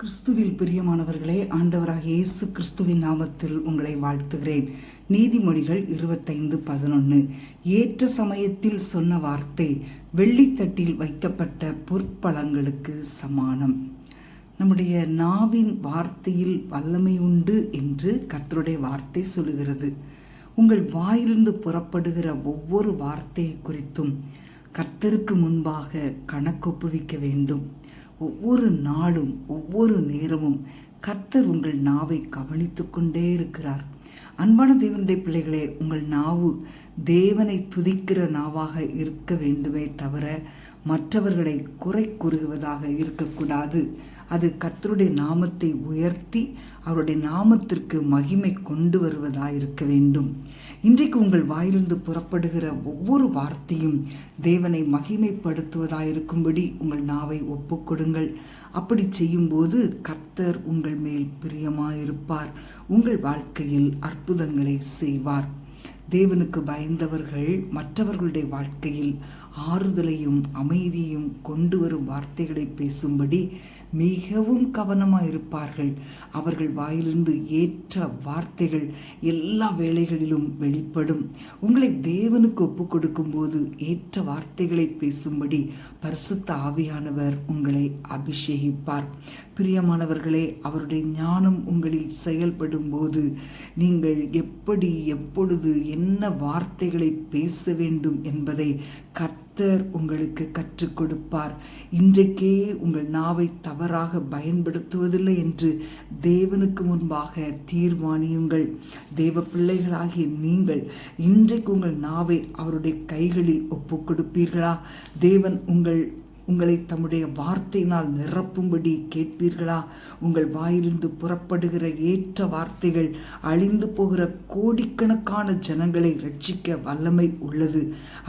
கிறிஸ்துவில் பிரியமானவர்களே, ஆண்டவராகிய இயேசு கிறிஸ்துவின் நாமத்தில் உங்களை வாழ்த்துகிறேன். நீதிமொழிகள் 25:11. ஏற்ற சமயத்தில் சொன்ன வார்த்தை வெள்ளித்தட்டில் வைக்கப்பட்ட பொற்பழங்களுக்கு சமானம். நம்முடைய நாவின் வார்த்தையில் வல்லமை உண்டு என்று கர்த்தருடைய வார்த்தை சொல்லுகிறது. உங்கள் வாயிலிருந்து புறப்படுகிற ஒவ்வொரு வார்த்தை குறித்தும் கர்த்தருக்கு முன்பாக கணக்கொப்புவிக்க வேண்டும். ஒவ்வொரு நாளும் ஒவ்வொரு நேரமும் கர்த்தர் உங்கள் நாவை கவனித்து கொண்டே இருக்கிறார். அன்பான தேவனுடைய பிள்ளைகளே, உங்கள் நாவு தேவனை துதிக்கிற நாவாக இருக்க வேண்டுமே தவிர மற்றவர்களை குறை கூறுவதாக இருக்கக்கூடாது. அது கர்த்தருடைய நாமத்தை உயர்த்தி அவருடைய நாமத்திற்கு மகிமை கொண்டு வருவதாக இருக்க வேண்டும். இன்றைக்கு உங்கள் வாயிலிருந்து புறப்படுகிற ஒவ்வொரு வார்த்தையும் தேவனை மகிமைப்படுத்துவதாக இருக்கும்படி உங்கள் நாவை ஒப்புக்கொடுங்கள். அப்படி செய்யும்போது கர்த்தர் உங்கள் மேல் பிரியமாயிருப்பார். உங்கள் வாழ்க்கையில் அற்புதங்களை செய்வார். தேவனுக்கு பயந்தவர்கள் மற்றவர்களுடைய வாழ்க்கையில் ஆறுதலையும் அமைதியையும் கொண்டு வரும் வார்த்தைகளை பேசும்படி மிகவும் கவனமாக இருப்பார்கள். அவர்கள் வாயிலிருந்து ஏற்ற வார்த்தைகள் எல்லா வேளைகளிலும் வெளிப்படும். உங்களை தேவனுக்கு ஒப்புக் கொடுக்கும் போது ஏற்ற வார்த்தைகளை பேசும்படி பரிசுத்த ஆவியானவர் உங்களை அபிஷேகிப்பார். பிரியமானவர்களே, அவருடைய ஞானம் உங்களில் செயல்படும் போது நீங்கள் எப்படி எப்பொழுது என்ன வார்த்தைகளை பேச வேண்டும் என்பதை கர்த்தர் உங்களுக்கு கற்றுக் கொடுப்பார். இன்றைக்கே உங்கள் நாவை தவறாக பயன்படுத்துவதில்லை என்று தேவனுக்கு முன்பாக தீர்மானியுங்கள். தேவ பிள்ளைகளாகிய நீங்கள் இன்றைக்கு உங்கள் நாவை அவருடைய கைகளில் ஒப்புக் கொடுப்பீர்களா? தேவன் உங்களை தம்முடைய வார்த்தையினால் நிரப்பும்படி கேட்பீர்களா? உங்கள் வாயிலிருந்து புறப்படுகிற ஏற்ற வார்த்தைகள் அழிந்து போகிற கோடிக்கணக்கான ஜனங்களை ரட்சிக்க வல்லமை உள்ளது.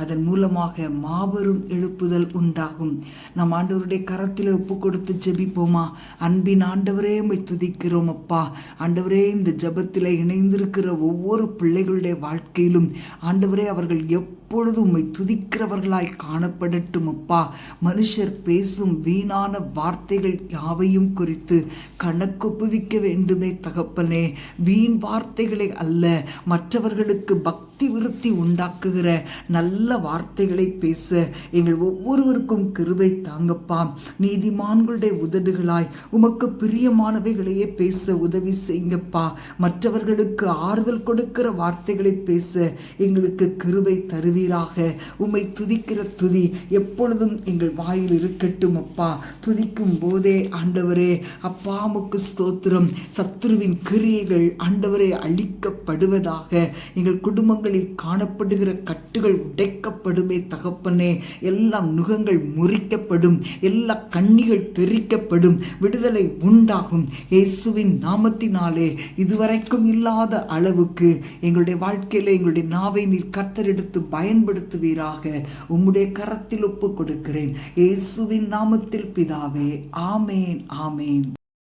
அதன் மூலமாக மாபெரும் எழுப்புதல் உண்டாகும். நம் ஆண்டவருடைய கரத்தில் ஒப்பு கொடுத்து ஜெபிப்போமா? அன்பின் ஆண்டவரே, உம்மை துதிக்கிறோம் அப்பா. ஆண்டவரே, இந்த ஜெபத்தில் இணைந்திருக்கிற ஒவ்வொரு பிள்ளைகளுடைய வாழ்க்கையிலும் ஆண்டவரே, அவர்கள் எப்பொழுது உம்மை துதிக்கிறவர்களாய் காணப்படட்டும் அப்பா. மனுஷர் பேசும் வீணான வார்த்தைகள் யாவையும் குறித்து கணக்கொப்புவிக்க வேண்டுமே தகப்பனே. வீண் வார்த்தைகளை அல்ல, மற்றவர்களுக்கு பக்தி விருத்தி உண்டாக்குகிற நல்ல வார்த்தைகளை பேச எங்கள் ஒவ்வொருவருக்கும் கிருபை தாங்கப்பா. நீதிமான்களுடைய உதடுகளாய் உமக்கு பிரியமானவைகளையே பேச உதவி செய்யுங்கப்பா. மற்றவர்களுக்கு ஆறுதல் கொடுக்கிற வார்த்தைகளை பேச எங்களுக்கு கிருபை தருவீராக. உம்மை துதிக்கிற துதி எப்பொழுதும் எங்கள் வாயில் இருக்கட்டும் அப்பா. துதிக்கும் போதே ஆண்டவரே அப்பா உமக்கு ஸ்தோத்திரம். சத்துருவின் கிரியைகள் ஆண்டவரே அழிக்கப்படுவதாக. எங்கள் குடும்பங்களில் காணப்படுகிற கட்டுகள் உடைக்கப்படுமே தகப்பனே. எல்லா நுகங்கள் முறிக்கப்படும், எல்லா கண்ணிகள் தெறிக்கப்படும், விடுதலை உண்டாகும் இயேசுவின் நாமத்தினாலே. இதுவரைக்கும் இல்லாத அளவுக்கு எங்களுடைய வாழ்க்கையில எங்களுடைய நாவை நீர் கர்த்தரெடுத்து பயன்படுத்துவீராக. உம்முடைய கரத்தில் ஒப்பு கொடுக்கிறேன் இயேசுவின் நாமத்தில் பிதாவே. ஆமேன், ஆமேன்.